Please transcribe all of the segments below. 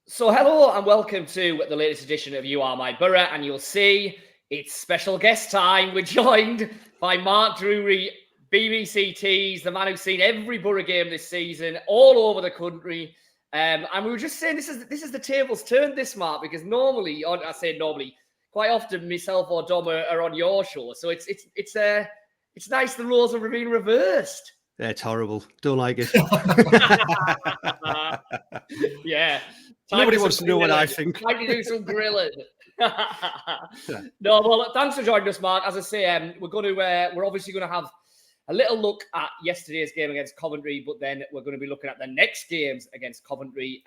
So hello and welcome to the latest edition of You Are My Boro, and you'll see it's special guest time. We're joined by Mark Drury, BBC Tees, the man who's seen every Boro game this season, all over the country. And we were just saying this is the tables turned this, Mark, because normally, or I say normally, quite often myself or Dom are on your show. So it's nice the roles are being reversed. Yeah, it's horrible. Don't like it. Yeah. Nobody wants to know what I think. Time to do some grilling. No, well, thanks for joining us, Mark. As I say, we're obviously going to have a little look at yesterday's game against Coventry, but then we're going to be looking at the next games against Coventry,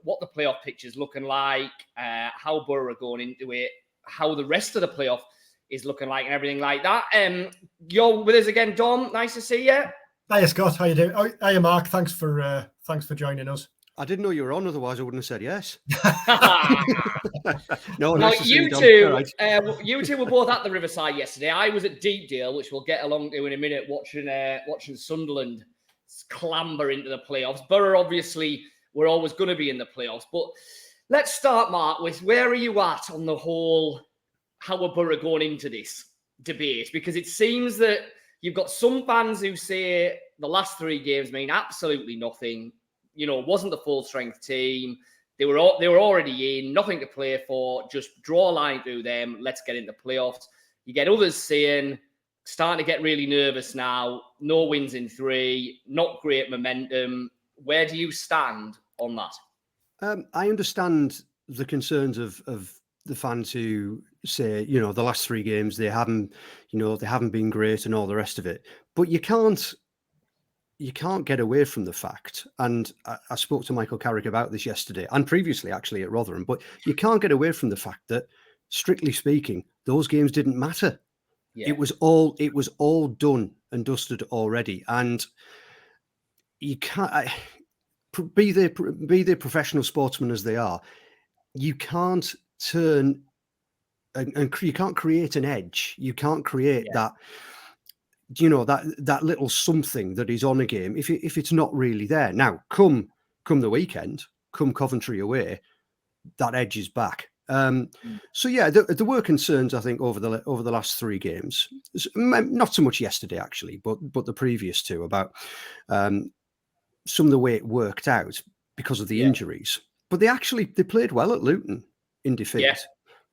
what the playoff picture's looking like, how Boro are going into it, how the rest of the playoff is looking like, and everything like that. You're with us again, Dom. Nice to see you. Hiya, Scott. How you doing? Oh, hiya, Mark. Thanks for joining us. I didn't know you were on, otherwise I wouldn't have said yes. No, nice you two, right. You two were both at the Riverside yesterday. I was at Deepdale, which we'll get along to in a minute, watching Sunderland clamber into the playoffs. Boro, obviously, we're always going to be in the playoffs. But let's start, Mark, with where are you at on the whole, how are Boro going into this debate? Because it seems that you've got some fans who say the last three games mean absolutely nothing. You know, wasn't the full strength team. They were already in, nothing to play for. Just draw a line through them. Let's get into playoffs. You get others saying, starting to get really nervous now. No wins in three. Not great momentum. Where do you stand on that? I understand the concerns of the fans who say, you know, the last three games they haven't been great and all the rest of it. But you can't get away from the fact, and I spoke to Michael Carrick about this yesterday and previously actually at Rotherham, but you can't get away from the fact that, strictly speaking, those games didn't matter. Yeah. It was all done and dusted already, and you can't be the professional sportsmen as they are. You can't turn and you can't create an edge. You can't create that. You know, that little something that is on a game if it's not really there. Now, come the weekend, come Coventry away, that edge is back. So yeah, there were concerns, I think, over the last three games. Not so much yesterday actually, but the previous two, about some of the way it worked out because of the injuries. But they played well at Luton in defeat.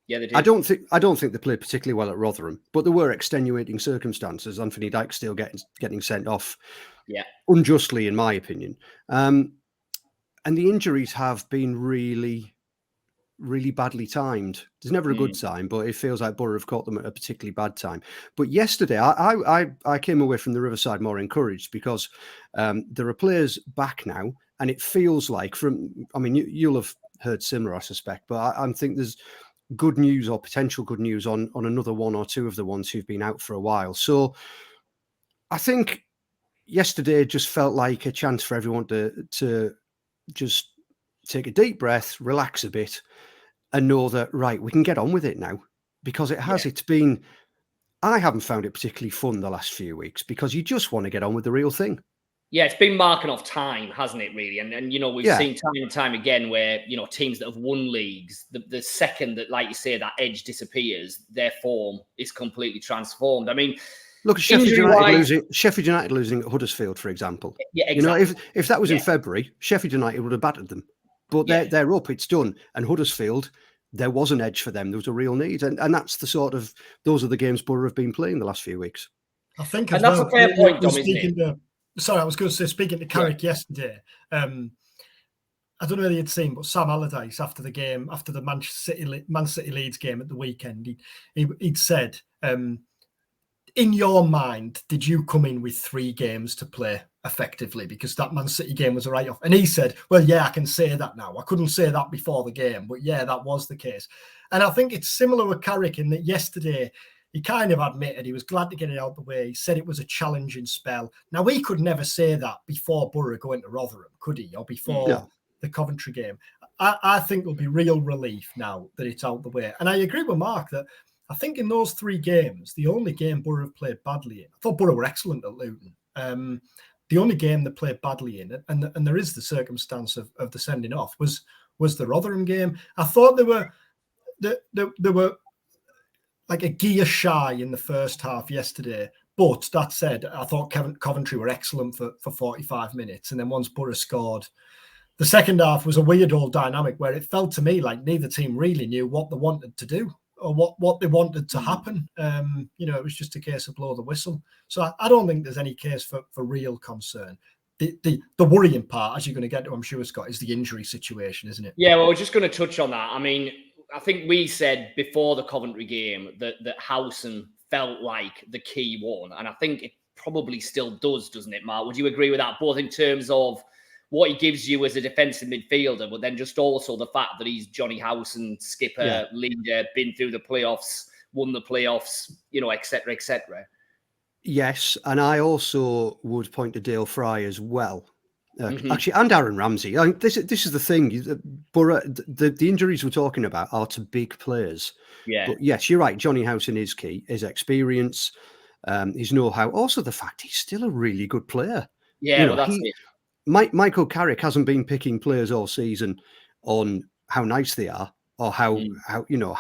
Yeah, they did. I don't think they played particularly well at Rotherham, but there were extenuating circumstances. Anthony Dijksteel getting sent off, unjustly, in my opinion. And the injuries have been really, really badly timed. There's never a good time, but it feels like Boro have caught them at a particularly bad time. But yesterday, I came away from the Riverside more encouraged because there are players back now, and it feels like you'll have heard similar, I suspect, but I think there's good news or potential good news on another one or two of the ones who've been out for a while. So I think yesterday just felt like a chance for everyone to just take a deep breath, relax a bit, and know that, right, we can get on with it now, because it's been, I haven't found it particularly fun the last few weeks because you just want to get on with the real thing. Yeah, it's been marking off time, hasn't it, really? And you know, we've seen time and time again where, you know, teams that have won leagues, the second that, like you say, that edge disappears, their form is completely transformed. I mean, look at Sheffield United losing at Huddersfield, for example. Yeah, exactly. You know, if that was in February, Sheffield United would have battered them. But they're up, it's done. And Huddersfield, there was an edge for them. There was a real need. And that's those are the games Boro have been playing the last few weeks. I think and that's a fair point, Dom, isn't it? Sorry, I was going to say, speaking to Carrick yesterday, I don't know whether you'd seen, but Sam Allardyce, after the game, after the Man City Leeds game at the weekend, he'd said, in your mind, did you come in with 3 games to play effectively? Because that Man City game was a write-off. And he said, well, yeah, I can say that now. I couldn't say that before the game, but yeah, that was the case. And I think it's similar with Carrick in that yesterday, he kind of admitted he was glad to get it out of the way. He said it was a challenging spell. Now, we could never say that before Boro going to Rotherham, could he? Or before the Coventry game. I think there'll be real relief now that it's out of the way. And I agree with Mark that I think in those 3 games, the only game Boro have played badly in, I thought Boro were excellent at Luton. The only game they played badly in, and there is the circumstance of the sending off, was was the Rotherham game. I thought they were like a gear shy in the first half yesterday. But that said, I thought Coventry were excellent for 45 minutes. And then once Boro scored, the second half was a weird old dynamic where it felt to me like neither team really knew what they wanted to do or what they wanted to happen. It was just a case of blow the whistle. So I don't think there's any case for real concern. The worrying part, as you're going to get to, I'm sure, Scott, is the injury situation, isn't it? Yeah, well, we're just going to touch on that. I mean, I think we said before the Coventry game that Howson felt like the key one. And I think it probably still does, doesn't it, Mark? Would you agree with that? Both in terms of what he gives you as a defensive midfielder, but then just also the fact that he's Johnny Howson, skipper, leader, been through the playoffs, won the playoffs, et cetera, et cetera. Yes, and I also would point to Dale Fry as well. Actually, and Aaron Ramsey. I mean, this is the thing. Boro, the injuries we're talking about are to big players. Yeah. But yes, you're right. Johnny Howson is key. His experience, his know-how. Also, the fact he's still a really good player. Yeah, well, that's it. Michael Carrick hasn't been picking players all season on how nice they are or how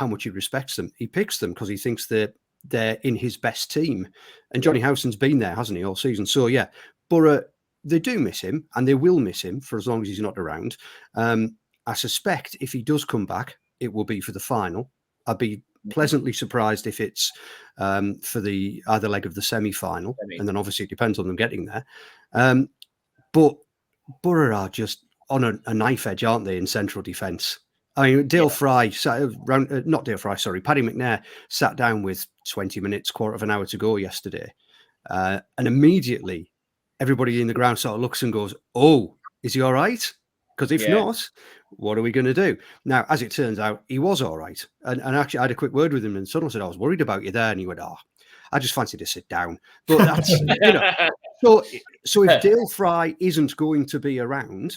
much he respects them. He picks them because he thinks they're in his best team. And Johnny Howson's been there, hasn't he, all season? So yeah, Boro, they do miss him, and they will miss him for as long as he's not around. I suspect if he does come back, it will be for the final. I'd be pleasantly surprised if it's for the either leg of the semi-final, and then obviously it depends on them getting there. But Boro are just on a knife edge, aren't they, in central defence? I mean, Paddy McNair sat down with 20 minutes, quarter of an hour to go yesterday, and immediately everybody in the ground sort of looks and goes, "Oh, is he all right?" Because if not, what are we going to do? Now, as it turns out, he was all right. And actually, I had a quick word with him, and someone said, "I was worried about you there." And he went, "Oh, I just fancied to sit down." But that's, So if Dale Fry isn't going to be around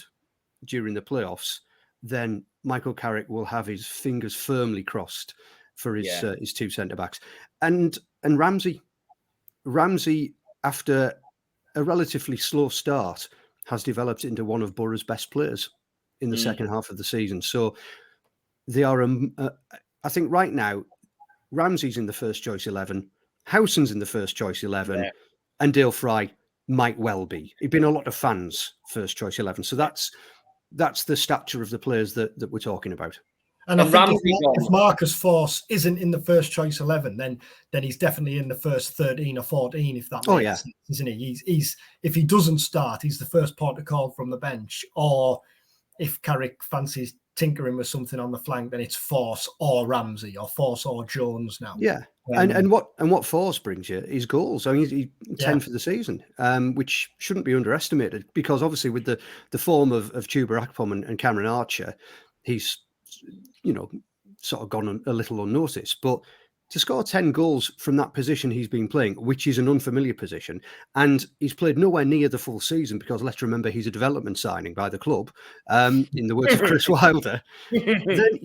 during the playoffs, then Michael Carrick will have his fingers firmly crossed for his two centre-backs. And Ramsey, after a relatively slow start, has developed into one of Boro's best players in the second half of the season. So they are, I think right now, Ramsey's in the first choice 11, Howson's in the first choice 11, and Dale Fry might well be. He'd been a lot of fans' first choice 11. So that's the stature of the players that we're talking about. And I think if Marcus Forss isn't in the first choice 11, then he's definitely in the first 13 or 14, if that makes sense, isn't he? He's if he doesn't start, he's the first port of call from the bench. Or if Carrick fancies tinkering with something on the flank, then it's Forss or Ramsey, or Forss or Jones now. Yeah. And what Forss brings you is goals. I mean, he's 10 for the season, which shouldn't be underestimated, because obviously with the form of Chuba Akpom and Cameron Archer, he's sort of gone a little unnoticed. But to score 10 goals from that position he's been playing, which is an unfamiliar position, and he's played nowhere near the full season, because let's remember he's a development signing by the club, in the words of Chris Wilder, then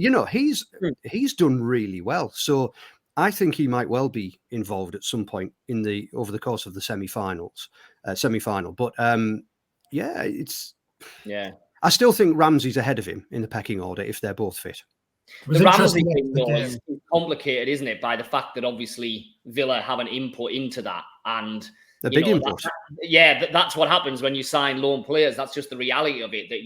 he's done really well. So I think he might well be involved at some point over the course of the semi-final. But I still think Ramsey's ahead of him in the pecking order if they're both fit. The Ramsey thing, though, is complicated, isn't it? By the fact that obviously Villa have an input into that, and the big input. That's what happens when you sign loan players. That's just the reality of it. That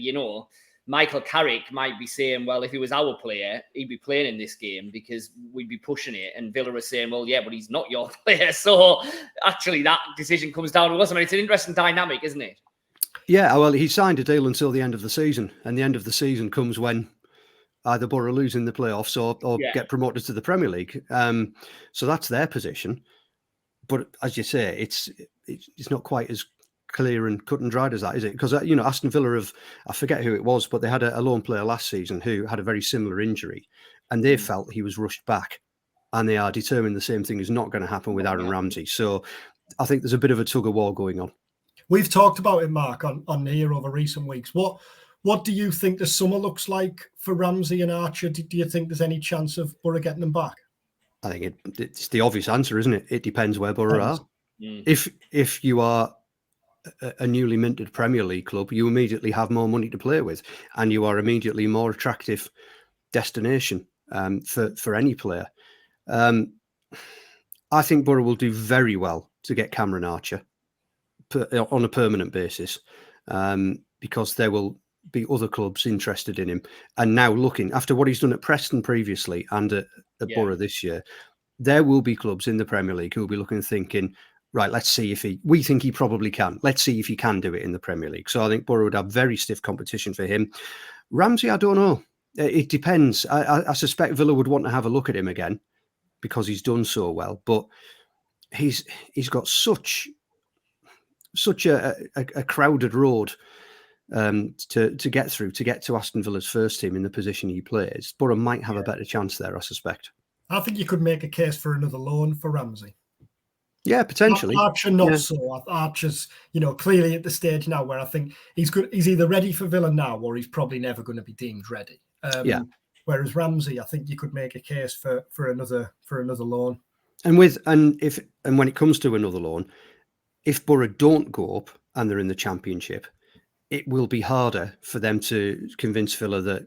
Michael Carrick might be saying, well, if he was our player, he'd be playing in this game because we'd be pushing it. And Villa are saying, well, yeah, but he's not your player. So actually that decision comes down to us. I mean, it's an interesting dynamic, isn't it? Yeah, well, he signed a deal until the end of the season. And the end of the season comes when either Boro lose in the playoffs or get promoted to the Premier League. So that's their position. But as you say, it's not quite as clear and cut and dried as that, is it? Because Aston Villa I forget who it was, but they had a lone player last season who had a very similar injury, and they felt he was rushed back, and they are determined the same thing is not going to happen with Aaron Ramsey. So I think there's a bit of a tug of war going on. We've talked about it, Mark, on here over recent weeks. What do you think the summer looks like for Ramsey and Archer? Do you think there's any chance of Boro getting them back? I think it's the obvious answer, isn't it? It depends where Boro are. If you are a newly minted Premier League club, you immediately have more money to play with, and you are immediately more attractive destination for any player. I think Boro will do very well to get Cameron Archer on a permanent basis, because there will be other clubs interested in him. And now looking after what he's done at Preston previously and at Boro this year, there will be clubs in the Premier League who will be looking and thinking, right, let's see if we think he probably can. Let's see if he can do it in the Premier League. So I think Boro would have very stiff competition for him. Ramsey, I don't know. It depends. I suspect Villa would want to have a look at him again because he's done so well. But he's got such a crowded road to get through, to get to Aston Villa's first team in the position he plays. Boro might have a better chance there, I suspect. I think you could make a case for another loan for Ramsey. Yeah, potentially. Archer, not so. Archer's, clearly at the stage now where I think he's good. He's either ready for Villa now, or he's probably never going to be deemed ready. Whereas Ramsey, I think you could make a case for another loan. And when it comes to another loan, if Boro don't go up and they're in the Championship, it will be harder for them to convince Villa that,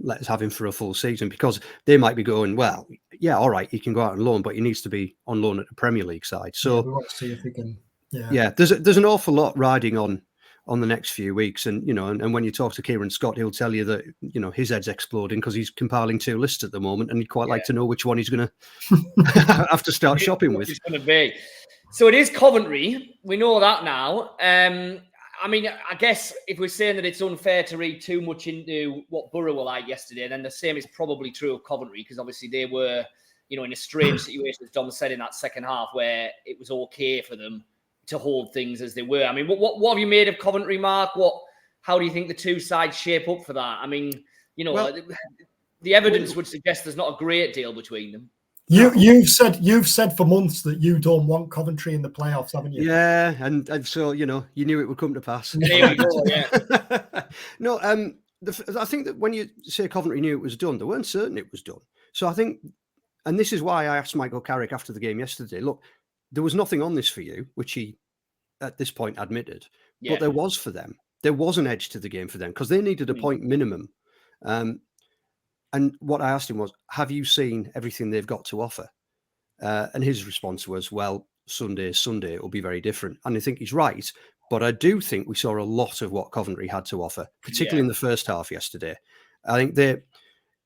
let's have him for a full season, because they might be going, well, all right, he can go out on loan, but he needs to be on loan at the Premier League side. So we want to see if he can. There's an awful lot riding on the next few weeks, and and when you talk to Kieran Scott, he'll tell you that his head's exploding because he's compiling 2 lists at the moment, and he'd quite like to know which one he's going to have to start shopping with. It's going to be. So it is Coventry. We know that now. I mean, I guess if we're saying that it's unfair to read too much into what Boro were like yesterday, then the same is probably true of Coventry, because obviously they were, in a strange situation, as Dom said, in that second half, where it was okay for them to hold things as they were. I mean, what have you made of Coventry, Mark? How do you think the two sides shape up for that? I mean, the evidence would suggest there's not a great deal between them. You've said for months that you don't want Coventry in the playoffs, haven't you? Yeah, and so you knew it would come to pass. There we go. Yeah. No, I think that when you say Coventry knew it was done, they weren't certain it was done. So I think, and this is why I asked Michael Carrick after the game yesterday, look, there was nothing on this for you, which he at this point admitted, but there was for them. There was an edge to the game for them because they needed a point minimum. And what I asked him was, have you seen everything they've got to offer? And his response was, well, Sunday, it will be very different. And I think he's right. But I do think we saw a lot of what Coventry had to offer, particularly in the first half yesterday. I think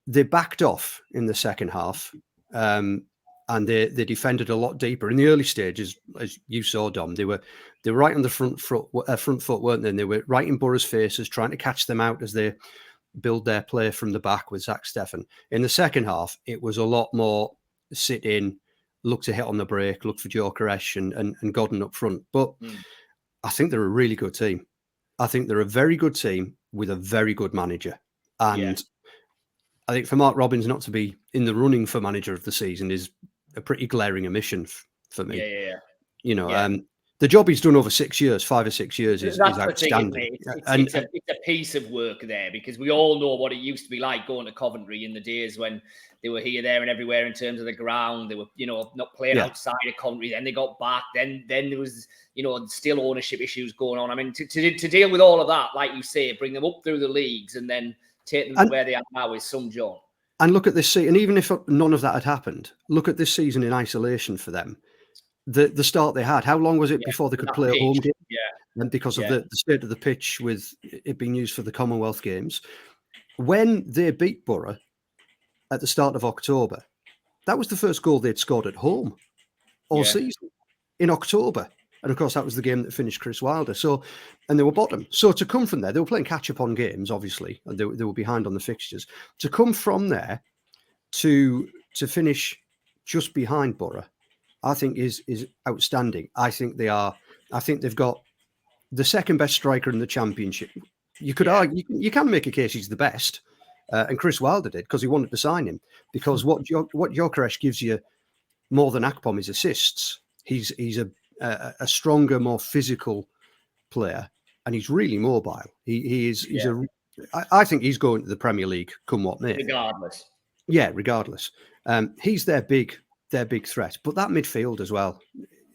they backed off in the second half, and they defended a lot deeper. In the early stages, as you saw, Dom, they were right on the front foot, weren't they? And they were right in Boro's faces, trying to catch them out as they build their play from the back with Zach Steffen. In the second half, it was a lot more sit in, look to hit on the break, look for Joe Koresh and Godden up front. But I think they're a really good team. I think they're a very good team with a very good manager. And I think for Mark Robins not to be in the running for manager of the season is a pretty glaring omission for me. The job he's done over 6 years, 5 or 6 years, is outstanding. It's a piece of work there, because we all know what it used to be like going to Coventry in the days when they were here, there, and everywhere in terms of the ground. They were, not playing outside of Coventry. Then they got back. Then there was, still ownership issues going on. I mean, to deal with all of that, like you say, bring them up through the leagues and then take them to where they are now is some job. And look at this season. And even if none of that had happened, look at this season in isolation for them. The start they had, how long was it before they could play a home game? And because of the state of the pitch, with it being used for the Commonwealth Games, when they beat Boro at the start of October, that was the first goal they'd scored at home all season in October. And of course, that was the game that finished Chris Wilder. So, and they were bottom. So to come from there, they were playing catch up on games, obviously, and they were behind on the fixtures. To come from there to finish just behind Boro, I think is outstanding. I think they've got the second best striker in the Championship. You could argue, you can make a case he's the best, and Chris Wilder did because he wanted to sign him. Because what Gyökeres gives you more than Akpom is assists. He's a stronger, more physical player, and he's really mobile. I think he's going to the Premier League come what may. Regardless. Yeah, regardless. He's their big threat. But that midfield as well,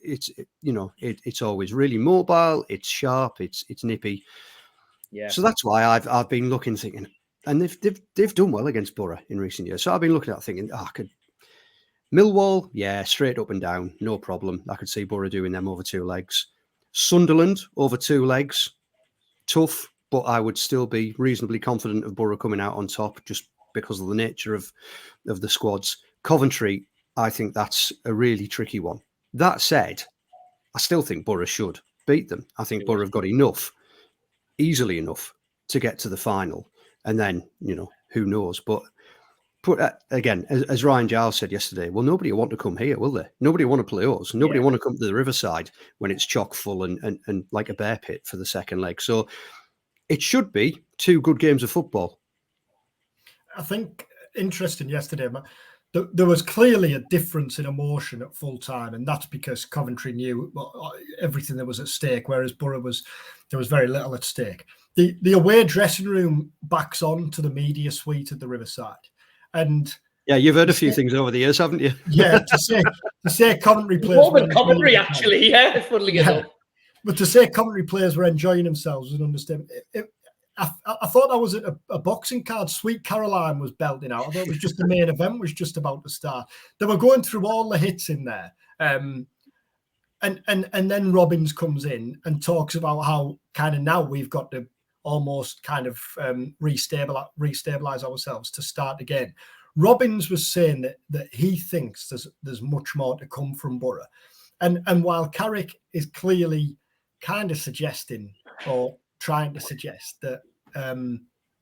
it's always really mobile. It's sharp. It's nippy. Yeah. So that's why I've been looking, thinking, and they've done well against Boro in recent years. So I've been looking at it thinking, Millwall, yeah, straight up and down, no problem. I could see Boro doing them over 2 legs. Sunderland over 2 legs, tough, but I would still be reasonably confident of Boro coming out on top just because of the nature of the squads. Coventry, I think that's a really tricky one. That said, I still think Boro should beat them. I think Boro have got enough, easily enough, to get to the final. And then, who knows? But again, as Ryan Giles said yesterday, well, nobody will want to come here, will they? Nobody will want to play us. Nobody will want to come to the Riverside when it's chock full and like a bear pit for the second leg. So it should be 2 good games of football. I think interesting yesterday, there was clearly a difference in emotion at full time, and that's because Coventry knew everything that was at stake, whereas Boro there was very little at stake. The away dressing room backs on to the media suite at the Riverside, and yeah, you've heard a few things over the years, haven't you? Yeah, to say Coventry players more than Coventry actually, funnily enough. But to say Coventry players were enjoying themselves was an understatement. I thought that was a boxing card. Sweet Caroline was belting out. I thought it was just the main event was just about to start. They were going through all the hits in there. And then Robbins comes in and talks about how kind of now we've got to almost kind of restabilize ourselves to start again. Robbins was saying that he thinks there's much more to come from Boro. And while Carrick is clearly kind of suggesting or trying to suggest that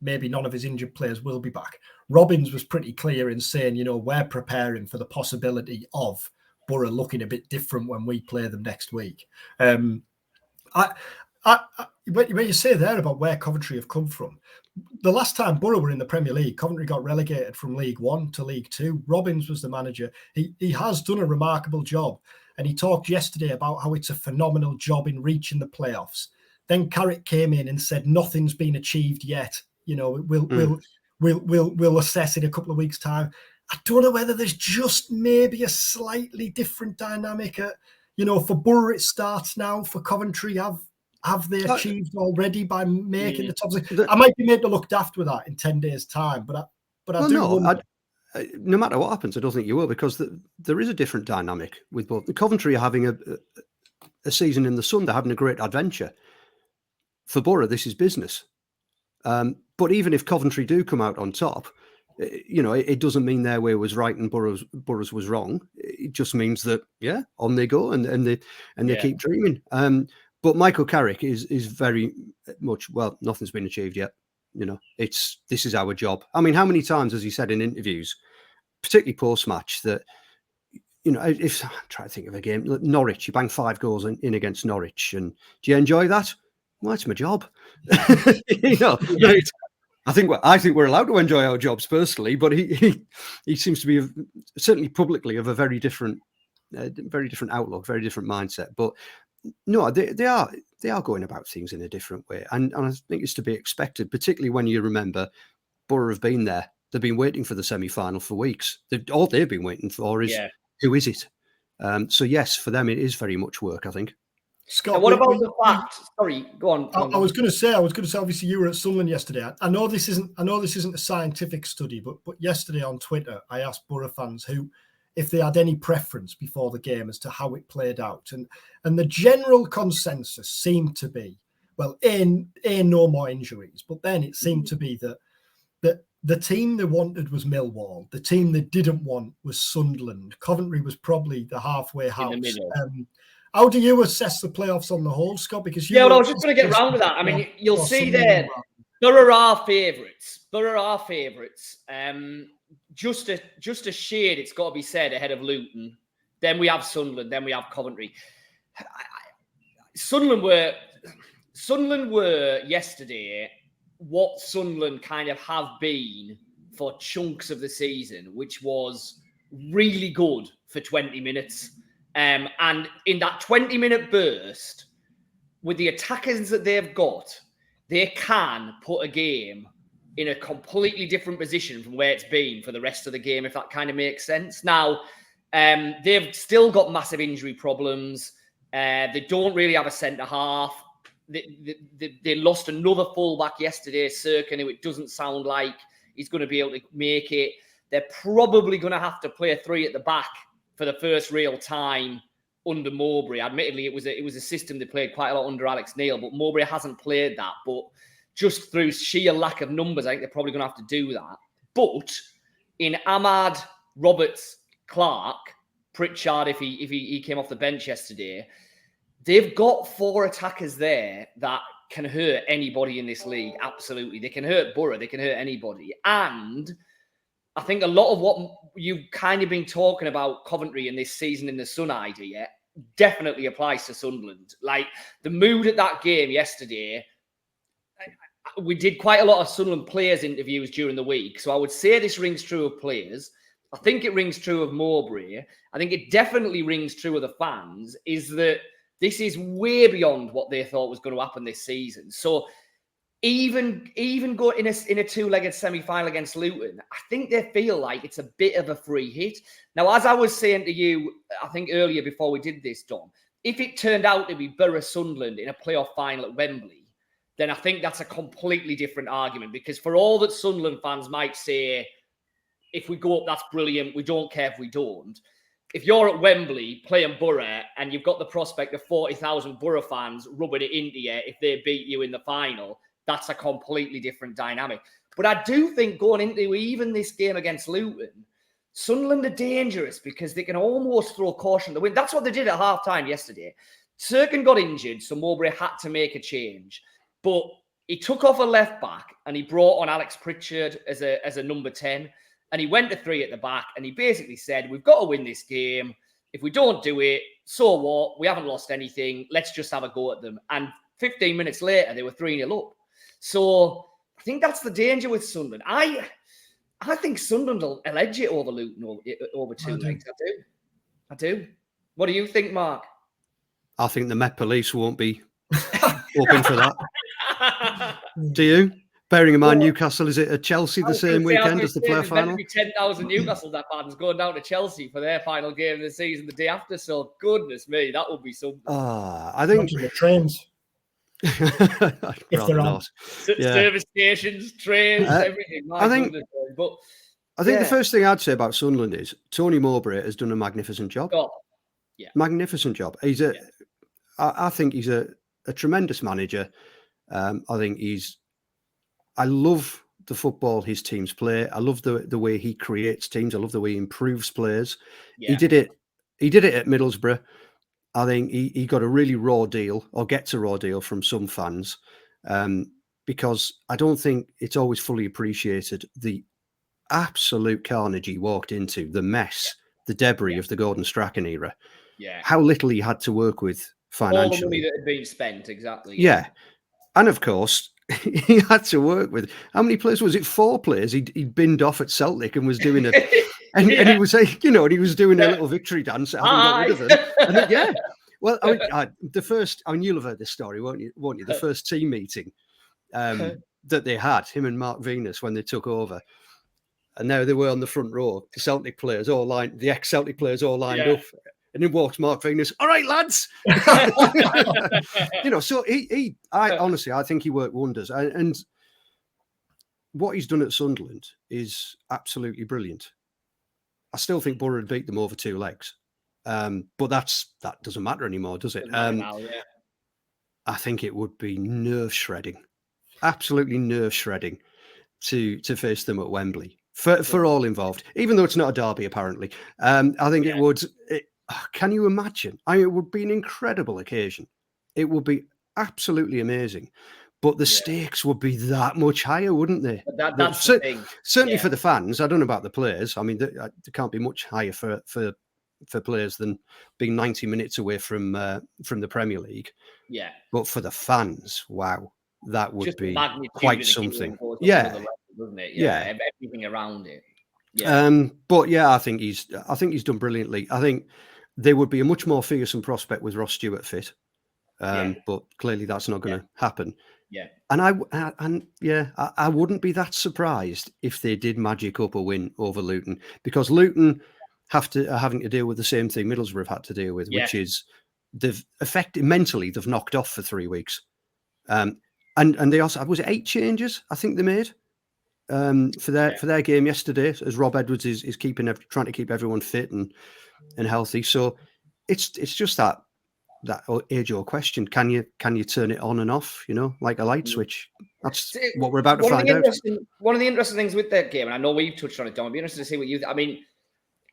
maybe none of his injured players will be back, Robbins was pretty clear in saying, we're preparing for the possibility of Boro looking a bit different when we play them next week. When you say there about where Coventry have come from, the last time Boro were in the Premier League, Coventry got relegated from League One to League Two. Robbins was the manager. He has done a remarkable job. And he talked yesterday about how it's a phenomenal job in reaching the playoffs. Then Carrick came in and said nothing's been achieved yet. We'll assess in a couple of weeks' time. I don't know whether there's just maybe a slightly different dynamic. For Boro it starts now. For Coventry, have they achieved already by making the top six? I might be made to look daft with that in 10 days' time, but I do wonder. No matter what happens, I don't think you will, because there is a different dynamic with both. The Coventry are having a season in the sun. They're having a great adventure. For Boro, this is business. But even if Coventry do come out on top, it doesn't mean their way was right and Boro's was wrong. It just means that, on they go and they keep dreaming. But Michael Carrick is very much, nothing's been achieved yet. This is our job. I mean, how many times has he said in interviews, particularly post-match, that, if I'm trying to think of a game, Norwich, you bang 5 goals in against Norwich, and do you enjoy that? Well, it's my job. I think we're allowed to enjoy our jobs personally, but he seems to be certainly publicly of a very different outlook, very different mindset. But no, they are going about things in a different way, and I think it's to be expected, particularly when you remember Boro have been there. They've been waiting for the semi-final for weeks. All they've been waiting for is who is it? So yes, for them it is very much work, I think. Scott, and what about the fact? Sorry, go on. I was going to say. Obviously, you were at Sunderland yesterday. I know this isn't a scientific study, but yesterday on Twitter, I asked Boro fans if they had any preference before the game as to how it played out, and the general consensus seemed to be, no more injuries, but then it seemed to be that the team they wanted was Millwall, the team they didn't want was Sunderland. Coventry was probably the halfway house. In the middle. How do you assess the playoffs on the whole, Scott? Because I was just going to get round to that. I mean, you'll see there, Boro are favourites. Just a shade, it's got to be said, ahead of Luton. Then we have Sunderland. Then we have Coventry. Sunderland were yesterday what Sunderland kind of have been for chunks of the season, which was really good for 20 minutes. And in that 20-minute burst, with the attackers that they've got, they can put a game in a completely different position from where it's been for the rest of the game, if that kind of makes sense. Now, They've still got massive injury problems. They don't really have a centre half. They lost another fullback yesterday, Serkin, who it doesn't sound like he's going to be able to make it. They're probably going to have to play a 3 at the back for the first real time under Mowbray. Admittedly, it was a system they played quite a lot under Alex Neil, but Mowbray hasn't played that. But just through sheer lack of numbers, I think they're probably going to have to do that. But in Ahmad, Roberts, Clark, Pritchard, if he came off the bench yesterday, they've got 4 attackers there that can hurt anybody in this league. Absolutely. They can hurt Boro. They can hurt anybody. And I think a lot of what you've kind of been talking about Coventry in this season in the Sun idea definitely applies to Sunderland. Like the mood at that game yesterday, we did quite a lot of Sunderland players interviews during the week. So I would say this rings true of players. I think it rings true of Mowbray. I think it definitely rings true of the fans, is that this is way beyond what they thought was going to happen this season. So even go in a 2-legged semi-final against Luton, I think they feel like it's a bit of a free hit. Now, as I was saying to you, I think earlier before we did this, Dom, if it turned out to be Boro Sunderland in a playoff final at Wembley, then I think that's a completely different argument. Because for all that Sunderland fans might say, if we go up, that's brilliant, we don't care if we don't. If you're at Wembley playing Boro and you've got the prospect of 40,000 Boro fans rubbing it into you if they beat you in the final, that's a completely different dynamic. But I do think going into even this game against Luton, Sunderland are dangerous because they can almost throw caution to the wind. That's what they did at half-time yesterday. Serkin got injured, so Mowbray had to make a change. But he took off a left-back and he brought on Alex Pritchard as a number 10. And he went to 3 at the back and he basically said, we've got to win this game. If we don't do it, so what? We haven't lost anything. Let's just have a go at them. And 15 minutes later, they were 3-0 up. So I think that's the danger with Sunderland. I think Sunderland will edge it over Luton over 2 legs. I do. What do you think, Mark? I think the Met Police won't be hoping for that. Do you? Bearing in mind, Newcastle is it at Chelsea the same weekend as the playoff final? There's meant to be 10,000 Newcastle fans going down to Chelsea for their final game of the season the day after. So, goodness me, that would be something. I think the trains. If they're on service stations, trains, everything. I think the first thing I'd say about Sunderland is Tony Mowbray has done a magnificent job. Oh, yeah, magnificent job. I think he's a tremendous manager. I love the football his teams play. I love the way he creates teams. I love the way he improves players. Yeah. He did it at Middlesbrough. I think he got a really raw deal, or gets a raw deal from some fans, because I don't think it's always fully appreciated the absolute carnage he walked into, the mess, the debris of the Gordon Strachan era. Yeah, how little he had to work with financially. All the money that had been spent, exactly. Yeah. And of course, he had to work with, how many players was it? 4 players he'd binned off at Celtic and was doing and he was like, and he was doing a little victory dance at having got rid of them. And then, well, you'll have heard this story, won't you? The first team meeting that they had, him and Mark Venus, when they took over, and now they were on the front row, the Celtic players all lined, the ex-Celtic players all lined up. And then walks Mark Venus. All right, lads. So honestly, I think he worked wonders. And what he's done at Sunderland is absolutely brilliant. I still think Boro would beat them over 2 legs. But that doesn't matter anymore, does it? I think it would be nerve-shredding, absolutely nerve-shredding to face them at Wembley for all involved, even though it's not a derby, apparently. I think it would... Can you imagine? It would be an incredible occasion. It would be absolutely amazing. But the stakes would be that much higher, wouldn't they? That's the thing. Certainly for the fans. I don't know about the players. I mean, there can't be much higher for players than being 90 minutes away from the Premier League. Yeah. But for the fans, wow, that would be quite something. Yeah. Doesn't it? Yeah. Everything around it. Yeah. But yeah, I think he's done brilliantly. I think they would be a much more fearsome prospect with Ross Stewart fit. But clearly that's not going to happen. Yeah. And I wouldn't be that surprised if they did magic up a win over Luton, because Luton having to deal with the same thing Middlesbrough have had to deal with, which is they've mentally they've knocked off for 3 weeks. And they also, was it 8 changes I think they made for their game yesterday, as Rob Edwards is trying to keep everyone fit and healthy. So it's just that age-old question: can you turn it on and off? Like a light switch. That's what we're about to find out. One of the interesting things with that game, and I know we've touched on it, Don. I'd be interested to see what you. I mean,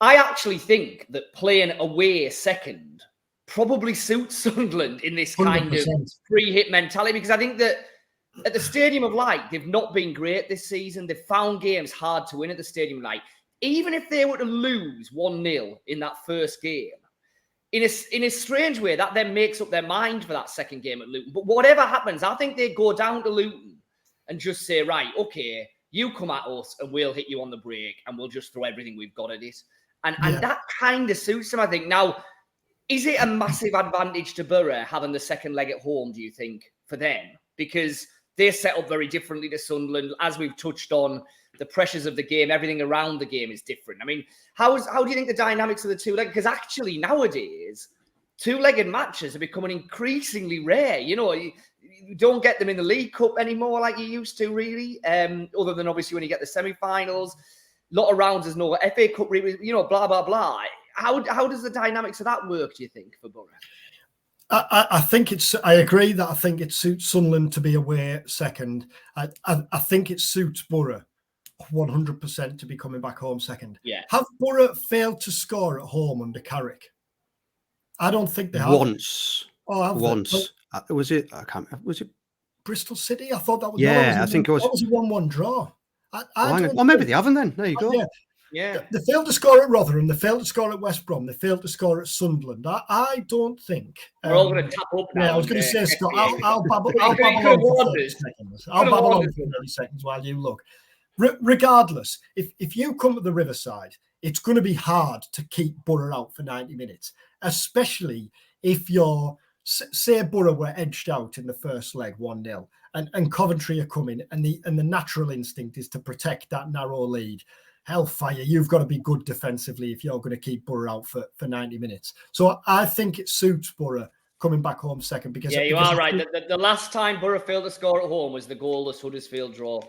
I actually think that playing away second probably suits Sunderland in this kind 100%. of pre-hit mentality, because I think that at the Stadium of Light, they've not been great this season. They've found games hard to win at the Stadium of Light. Even if they were to lose 1-0 in that first game, in a strange way, that then makes up their mind for that second game at Luton. But whatever happens, I think they go down to Luton and just say, right, okay, you come at us and we'll hit you on the break and we'll just throw everything we've got at it. And that kind of suits them, I think. Now, is it a massive advantage to Boro having the second leg at home, do you think, for them? Because they're set up very differently to Sunderland. As we've touched on, the pressures of the game, everything around the game is different. I mean, how do you think the dynamics of the two-legged? Because actually nowadays, two-legged matches are becoming increasingly rare. You don't get them in the League Cup anymore like you used to, really. Other than obviously when you get the semi-finals. A lot of rounds, there's no FA Cup, blah, blah, blah. How does the dynamics of that work, do you think, for Boro? I agree that I think it suits Sunderland to be away second. I think it suits Boro 100% to be coming back home second. Yeah. Have Boro failed to score at home under Carrick? I don't think they have. Once. Was it Bristol City? I thought that was. Yeah, I think it was. That was a 1-1 draw. Maybe they haven't then. There you go. Yeah. They failed to score at Rotherham. They failed to score at West Brom. They failed to score at Sunderland. I don't think. We're all going to tap up now. Yeah, I was going to say, Scott, I'll babble on for 30 seconds. I'll babble on for 30 seconds while you look. Regardless, if you come to the Riverside, it's going to be hard to keep Boro out for 90 minutes, especially if you're, say Boro were edged out in the first leg 1-0 and Coventry are coming and the natural instinct is to protect that narrow lead. Hellfire, you've got to be good defensively if you're going to keep Boro out for 90 minutes. So I think it suits Boro coming back home second. Because you are right. The last time Boro failed to score at home was the goalless Huddersfield draw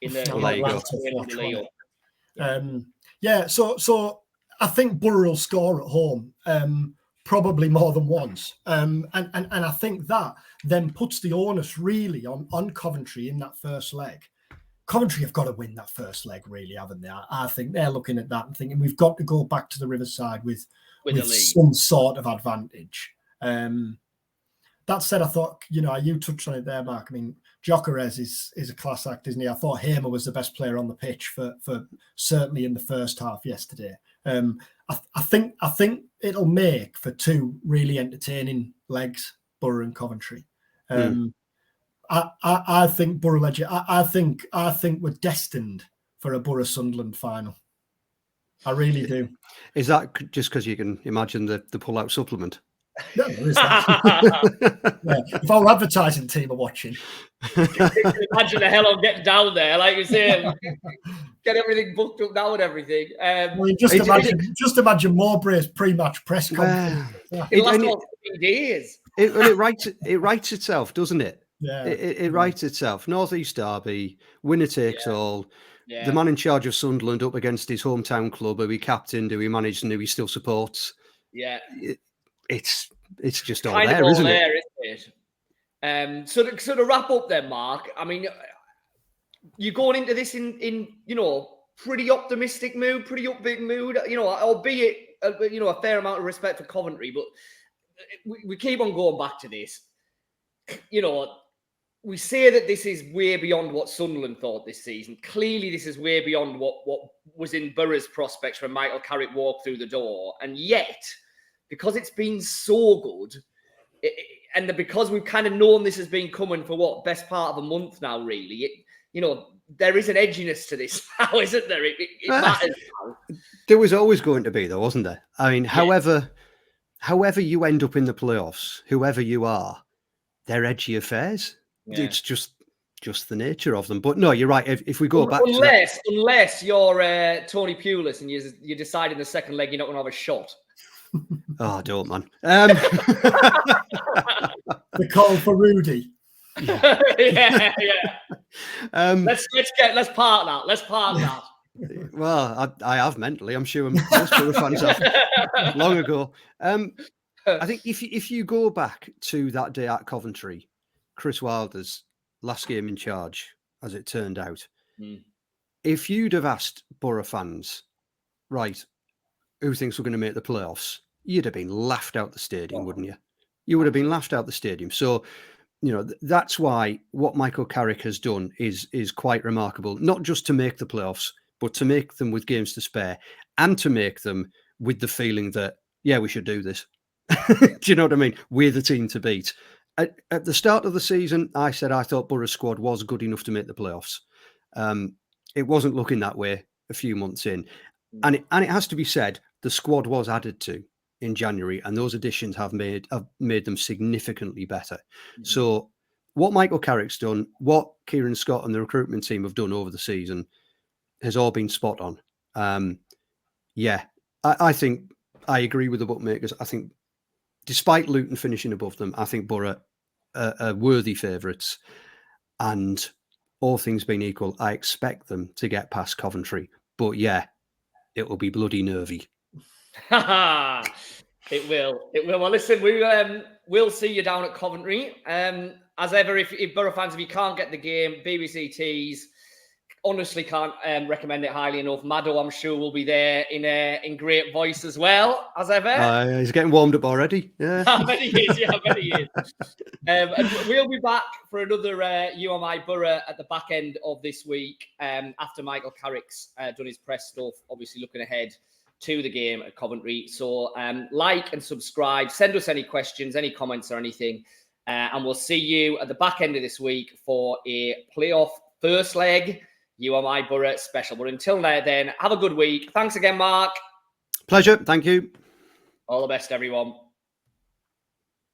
in the So I think Boro will score at home probably more than once. And I think that then puts the onus really on Coventry in that first leg. Coventry have got to win that first leg, really, haven't they? I think they're looking at that and thinking we've got to go back to the Riverside with some sort of advantage. That said, I thought, you touched on it there, Mark. I mean, Gyökeres is a class act, isn't he? I thought Hamer was the best player on the pitch for certainly in the first half yesterday. I think it'll make for 2 really entertaining legs, Boro and Coventry. I think Boro Ledger. I think we're destined for a Boro Sunderland final. I really do. Is that just because you can imagine the pull-out supplement? No, there is that. If our advertising team are watching, imagine the hell I'm getting down there, like you say, get everything booked up now and everything. Just imagine Mowbray's pre-match press conference. It lasts all 3 days. It writes itself, doesn't it? Yeah, it writes itself. North East derby, winner takes all. Yeah. The man in charge of Sunderland up against his hometown club, who he captained, who he managed, and who he still supports. Yeah, it's just all there, isn't it? So to wrap up, then, Mark. I mean, you're going into this in pretty optimistic mood, pretty upbeat mood. Albeit a fair amount of respect for Coventry, but we keep on going back to this. We say that this is way beyond what Sunderland thought this season. Clearly, this is way beyond what was in Boro's prospects when Michael Carrick walked through the door. And yet, because it's been so good, and because we've kind of known this has been coming for best part of a month now, really, there is an edginess to this now, isn't there? It matters now. There was always going to be, though, wasn't there? I mean, however you end up in the playoffs, whoever you are, they're edgy affairs. Yeah. It's just just the nature of them. But no, you're right. If we go back to that, unless you're Tony Pulis and you decide in the second leg you're not going to have a shot. Oh, don't, man. The call for Rudy. Yeah. Let's park that. Let's park that. Well, I have mentally. I'm sure most Boro fans have long ago. I think if you go back to that day at Coventry, Chris Wilder's last game in charge, as it turned out, if you'd have asked Boro fans, right, who thinks we're going to make the playoffs, you'd have been laughed out the stadium, wouldn't you? You would have been laughed out the stadium. So, that's why what Michael Carrick has done is quite remarkable, not just to make the playoffs, but to make them with games to spare and to make them with the feeling that, yeah, we should do this. Do you know what I mean? We're the team to beat. At the start of the season, I said I thought Boro's squad was good enough to make the playoffs. It wasn't looking that way a few months in. And it has to be said, the squad was added to in January, and those additions have made them significantly better. So what Michael Carrick's done, what Kieran Scott and the recruitment team have done over the season has all been spot on. I think I agree with the bookmakers. I think despite Luton finishing above them, I think Boro are worthy favourites. And all things being equal, I expect them to get past Coventry. But yeah, it will be bloody nervy. It will. Well, listen, we'll see you down at Coventry. As ever, if Boro fans, if you can't get the game, BBC Tees, honestly can't recommend it highly enough. Maddo, I'm sure, will be there in great voice as well, as ever. He's getting warmed up already. Yeah, I bet he is. And we'll be back for another You Are My Boro at the back end of this week after Michael Carrick's done his press stuff, obviously looking ahead to the game at Coventry. So like and subscribe, send us any questions, any comments or anything. And we'll see you at the back end of this week for a playoff first leg You Are My Boro special. But until then, have a good week. Thanks again, Mark. Pleasure. Thank you. All the best, everyone.